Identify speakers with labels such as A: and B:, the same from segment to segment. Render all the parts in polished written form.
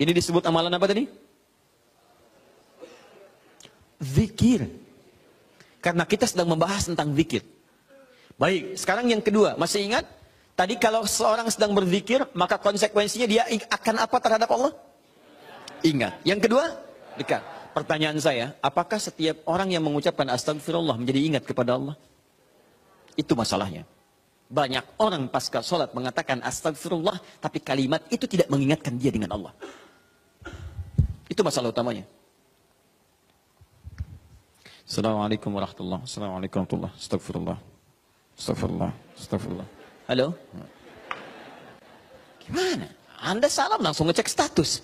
A: Ini disebut amalan apa tadi? Zikir. Karena kita sedang membahas tentang zikir. Baik, sekarang yang kedua, masih ingat? Tadi kalau seorang sedang berzikir, maka konsekuensinya dia akan apa terhadap Allah? Ingat. Yang kedua, dekat. Pertanyaan saya, apakah setiap orang yang mengucapkan astagfirullah menjadi ingat kepada Allah? Itu masalahnya. Banyak orang pasca sholat mengatakan astagfirullah, tapi kalimat itu tidak mengingatkan dia dengan Allah. Itu masalah utamanya. Assalamualaikum warahmatullahi wabarakatuh. Assalamualaikum warahmatullahi wabarakatuh. Astagfirullah. Astagfirullah. Astagfirullah. Halo? Gimana? Anda salam langsung ngecek status.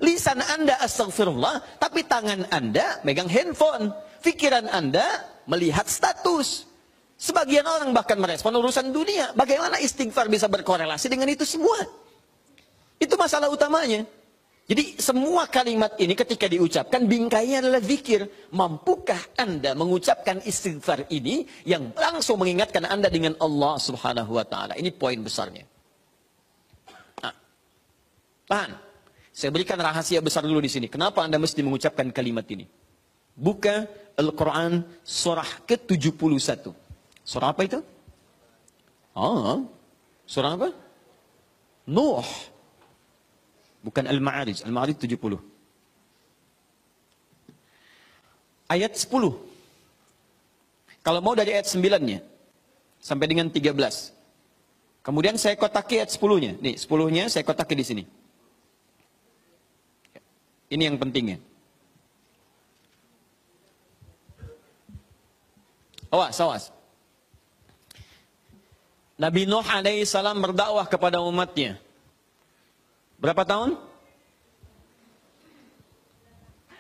A: Lisan Anda astagfirullah, tapi tangan Anda megang handphone. Pikiran Anda melihat status. Sebagian orang bahkan merespon urusan dunia. Bagaimana istighfar bisa berkorelasi dengan itu semua? Itu masalah utamanya. Jadi semua kalimat ini ketika diucapkan bingkainya adalah zikir. Mampukah Anda mengucapkan istighfar ini yang langsung mengingatkan Anda dengan Allah Subhanahu wa taala? Ini poin besarnya. Nah, tahan. Saya berikan rahasia besar dulu di sini. Kenapa Anda mesti mengucapkan kalimat ini? Buka Al-Quran surah ke-71. Surah apa itu? Surah apa? Nuh. Bukan Al-Ma'arij. Al-Ma'arij 70. Ayat 10. Kalau mau dari ayat 9-nya. Sampai dengan 13. Kemudian saya kotaki ayat 10-nya. Nih, 10-nya saya kotaki di sini. Ini yang pentingnya. Awas. Nabi Nuh alaihissalam berdakwah kepada umatnya. Berapa tahun?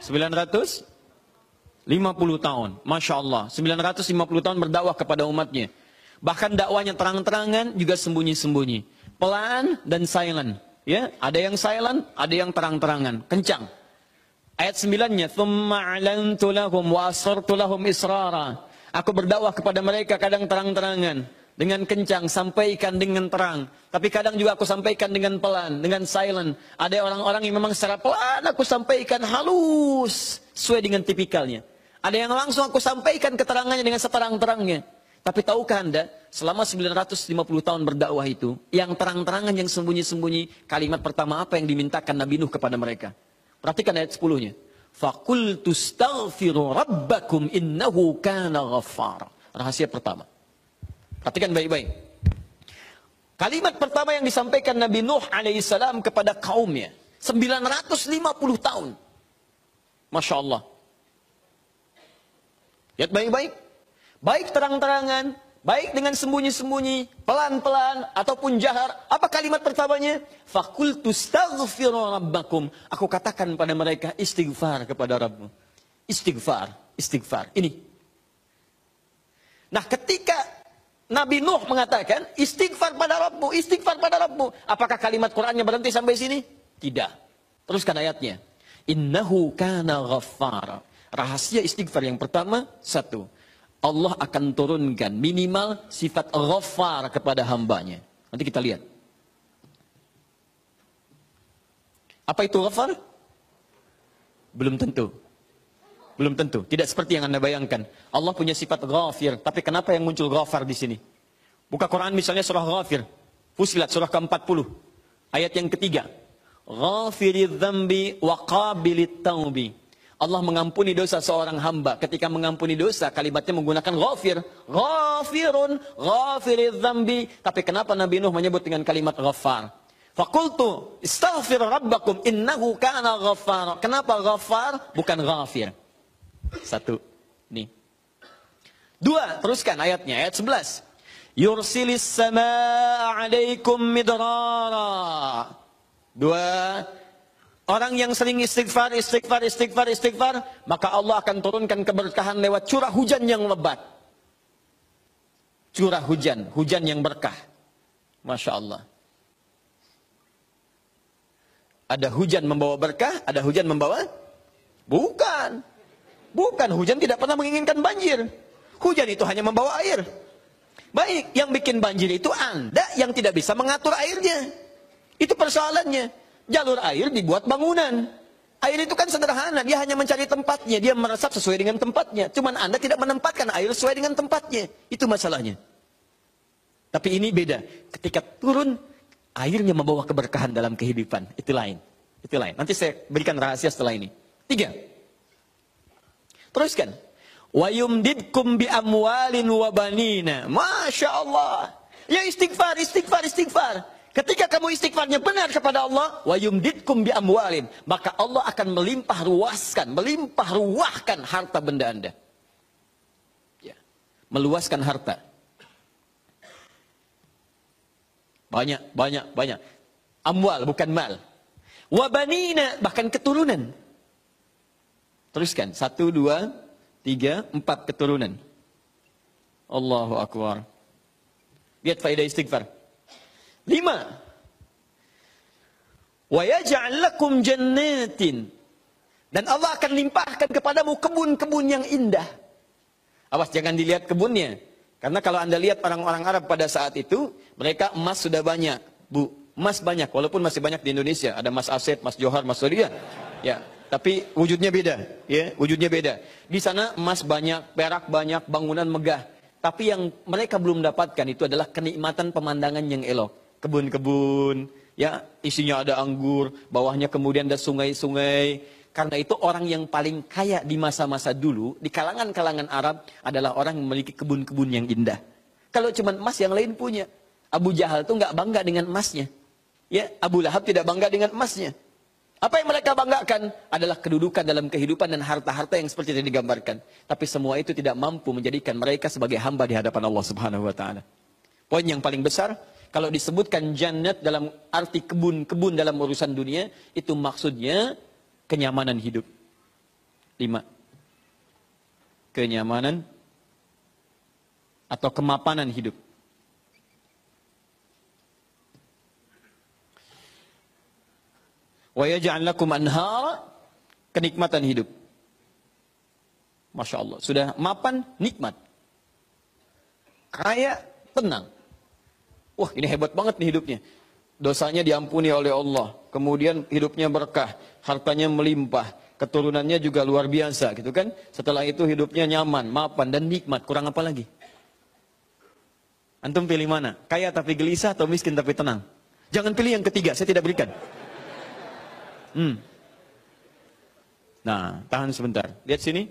A: 950 tahun. Masya Allah. 950 tahun berdakwah kepada umatnya. Bahkan dakwahnya terang-terangan juga sembunyi-sembunyi. Pelan dan silent. Ya, ada yang silent, ada yang terang-terangan. Kencang. Ayat 9-nya. Thumma a'lantu lahum wa asrartu lahum israra. Aku berdakwah kepada mereka kadang terang-terangan. Dengan kencang, sampaikan dengan terang. Tapi kadang juga aku sampaikan dengan pelan, dengan silent. Ada orang-orang yang memang secara pelan aku sampaikan halus. Sesuai dengan tipikalnya. Ada yang langsung aku sampaikan keterangannya dengan seterang-terangnya. Tapi tahukah Anda, selama 950 tahun berdakwah itu, yang terang-terangan, yang sembunyi-sembunyi, kalimat pertama apa yang dimintakan Nabi Nuh kepada mereka? Perhatikan ayat 10-nya. Faqultu astaghfiru rabbakum innahu kana ghaffara. Rahasia pertama. Perhatikan baik-baik. Kalimat pertama yang disampaikan Nabi Nuh alaihissalam kepada kaumnya. 950 tahun. Masya Allah. Lihat baik-baik. Baik terang-terangan, baik dengan sembunyi-sembunyi, pelan-pelan, ataupun jahar. Apa kalimat pertamanya? Fakultu astaghfiru rabbakum. Aku katakan pada mereka, istighfar kepada Rabbmu. Istighfar. Ini. Nah, ketika Nabi Nuh mengatakan, istighfar pada Rabbmu, istighfar pada Rabbmu. Apakah kalimat Qur'annya berhenti sampai sini? Tidak. Teruskan ayatnya. Innahu kana ghaffara. Rahasia istighfar yang pertama, satu. Allah akan turunkan minimal sifat ghaffar kepada hambanya. Nanti kita lihat. Apa itu ghaffar? Belum tentu. Belum tentu. Tidak seperti yang Anda bayangkan. Allah punya sifat ghafir. Tapi kenapa yang muncul ghafar di sini? Buka Quran misalnya surah Ghafir. Fusilat surah ke-40. Ayat yang ketiga. Ghafiridz dzambi wa qabilit taubi. Allah mengampuni dosa seorang hamba. Ketika mengampuni dosa, kalimatnya menggunakan ghafir. Ghafirun, ghafiridz dzambi. Tapi kenapa Nabi Nuh menyebut dengan kalimat ghafar? Faqultu istaghfir rabbakum innahu kana ghaffara. Kenapa ghafar bukan ghafir? Satu. Nih. Dua, teruskan ayatnya. Ayat 11. Yursilis samaa alaikum midrara. Dua. Orang yang sering istighfar, maka Allah akan turunkan keberkahan lewat curah hujan yang lebat. Curah hujan, hujan yang berkah. Masya Allah. Ada hujan membawa berkah, ada hujan membawa? Bukan. Bukan, hujan tidak pernah menginginkan banjir. Hujan itu hanya membawa air. Baik, yang bikin banjir itu Anda yang tidak bisa mengatur airnya. Itu persoalannya. Jalur air dibuat bangunan. Air itu kan sederhana, dia hanya mencari tempatnya, dia meresap sesuai dengan tempatnya. Cuman Anda tidak menempatkan air sesuai dengan tempatnya. Itu masalahnya. Tapi ini beda. Ketika turun, airnya membawa keberkahan dalam kehidupan. Itu lain. Itu lain. Nanti saya berikan rahasia setelah ini. 3. Teruskan. Wa yumdidkum bi amwalin wa banina. Masya Allah. Ya istighfar, istighfar, istighfar. Ketika kamu istighfarnya benar kepada Allah, wa yumdidkum bi amwalin, maka Allah akan melimpah ruahkan harta benda Anda. Ya. Meluaskan harta. Banyak. Amwal bukan mal. Wa banina, bahkan keturunan. Teruskan. 1, 2, 3, 4 keturunan. Allahu Akbar. Lihat faedah istighfar. 5. Wa yaj'al lakum jannatin. Dan Allah akan limpahkan kepadamu kebun-kebun yang indah. Awas jangan dilihat kebunnya. Karena kalau Anda lihat orang-orang Arab pada saat itu, mereka emas sudah banyak, Bu. Emas banyak, walaupun masih banyak di Indonesia. Ada Mas Asep, Mas Johar, Mas Surya. Ya, tapi wujudnya beda, ya, wujudnya beda. Di sana emas banyak, perak banyak, bangunan megah. Tapi yang mereka belum dapatkan itu adalah kenikmatan pemandangan yang elok. Kebun-kebun, ya, isinya ada anggur, bawahnya kemudian ada sungai-sungai. Karena itu orang yang paling kaya di masa-masa dulu, di kalangan-kalangan Arab, adalah orang yang memiliki kebun-kebun yang indah. Kalau cuma emas, yang lain punya. Abu Jahal itu nggak bangga dengan emasnya. Ya, Abu Lahab tidak bangga dengan emasnya. Apa yang mereka banggakan adalah kedudukan dalam kehidupan dan harta-harta yang seperti yang digambarkan. Tapi semua itu tidak mampu menjadikan mereka sebagai hamba di hadapan Allah Subhanahu wa taala. Poin yang paling besar, kalau disebutkan jannat dalam arti kebun-kebun dalam urusan dunia, itu maksudnya kenyamanan hidup. 5. Kenyamanan atau kemapanan hidup. Wa yaj'al lakum anhara, kenikmatan hidup. Masya Allah, sudah mapan, nikmat. Kaya, tenang. Wah, ini hebat banget nih hidupnya. Dosanya diampuni oleh Allah. Kemudian hidupnya berkah, hartanya melimpah, keturunannya juga luar biasa, gitu kan? Setelah itu hidupnya nyaman, mapan dan nikmat. Kurang apa lagi? Antum pilih mana? Kaya tapi gelisah atau miskin tapi tenang? Jangan pilih yang ketiga, saya tidak berikan. Nah, tahan sebentar. Lihat sini.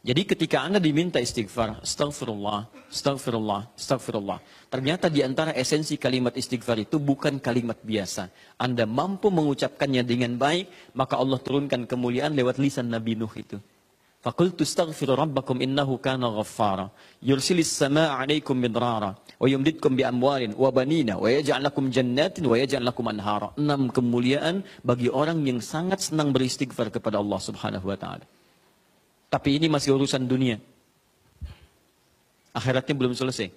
A: Jadi ketika Anda diminta istighfar, astagfirullah, astagfirullah, astagfirullah. Ternyata di antara esensi kalimat istighfar itu bukan kalimat biasa. Anda mampu mengucapkannya dengan baik, maka Allah turunkan kemuliaan lewat lisan Nabi Nuh itu. Faqultu astaghfiru rabbakum innahu kana ghaffara yursilis samaa 'alaikum midrara wa yumdidkum bi amwalin wa banina wa yaj'al lakum jannatin wa yaj'al lakum anhara. 6 kemuliaan bagi orang yang sangat senang beristighfar kepada Allah Subhanahu wa taala. Tapi ini masih urusan dunia. Akhiratnya belum selesai.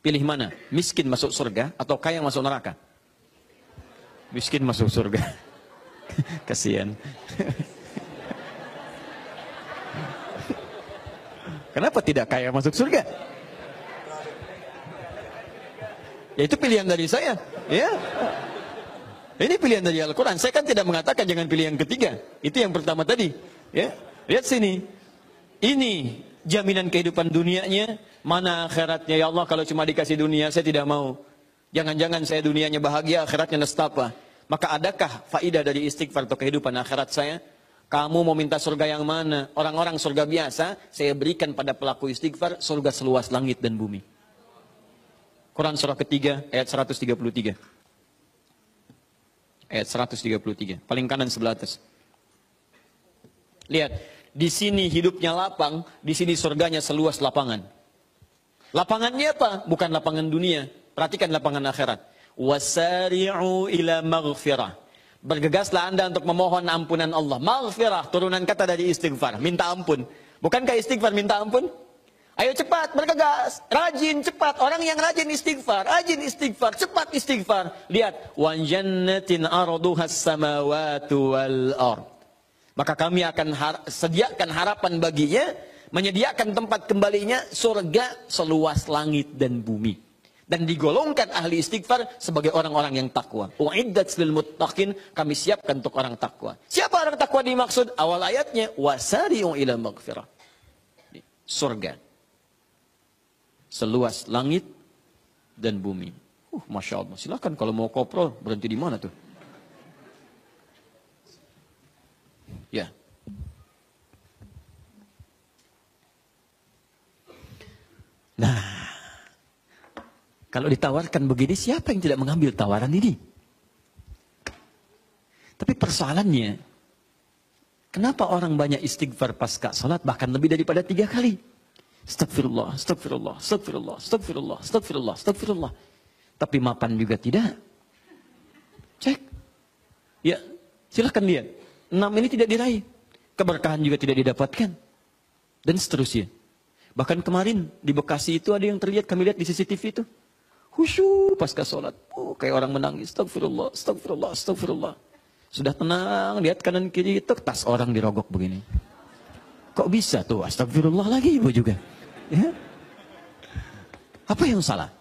A: Pilih mana? Miskin masuk surga atau kaya masuk neraka? Miskin masuk surga. Kasihan. Kenapa tidak kaya masuk surga? Ya itu pilihan dari saya. Ya. Ini pilihan dari Al-Quran. Saya kan tidak mengatakan jangan pilih yang ketiga. Itu yang pertama tadi. Ya. Lihat sini. Ini jaminan kehidupan dunianya. Mana akhiratnya? Ya Allah, kalau cuma dikasih dunia saya tidak mau. Jangan-jangan saya dunianya bahagia, akhiratnya nestapa. Maka adakah faidah dari istighfar atau kehidupan akhirat saya? Kamu mau minta surga yang mana? Orang-orang surga biasa, saya berikan pada pelaku istighfar surga seluas langit dan bumi. Quran surah ketiga ayat 133. Ayat 133. Paling kanan sebelah atas. Lihat, di sini hidupnya lapang, di sini surganya seluas lapangan. Lapangannya apa? Bukan lapangan dunia. Perhatikan lapangan akhirat. Wasari'u ila maghfirah. Bergegaslah Anda untuk memohon ampunan Allah. Maghfirah, turunan kata dari istighfar, minta ampun. Bukankah istighfar minta ampun? Ayo cepat, bergegas, rajin, cepat. Orang yang rajin istighfar, cepat istighfar. Lihat, wa jannatin arduhas samawatu wal ard. Maka kami akan sediakan harapan baginya, menyediakan tempat kembalinya surga seluas langit dan bumi. Dan digolongkan ahli istighfar sebagai orang-orang yang takwa. Uiddat lil muttaqin, kami siapkan untuk orang takwa. Siapa orang takwa dimaksud? Awal ayatnya, wasari'u ila maghfirah. Surga. Seluas langit dan bumi. Masya Allah. Silakan kalau mau koprol, berhenti di mana tuh? Ya. Nah, kalau ditawarkan begini, siapa yang tidak mengambil tawaran ini? Tapi persoalannya, kenapa orang banyak istighfar pasca salat bahkan lebih daripada 3 kali? Astagfirullah, astagfirullah, astagfirullah, astagfirullah, astagfirullah, astagfirullah. Tapi mapan juga tidak. Cek. Ya, silahkan lihat. 6 ini tidak diraih. Keberkahan juga tidak didapatkan. Dan seterusnya. Bahkan kemarin di Bekasi itu ada yang terlihat, kami lihat di CCTV itu. Khusyuk pasca sholat. Kayak orang menangis. Astagfirullah, astagfirullah, astagfirullah. Sudah tenang, lihat kanan kiri, tas orang dirogok begini. Kok bisa tuh? Astagfirullah lagi ibu juga. Ya? Apa yang salah?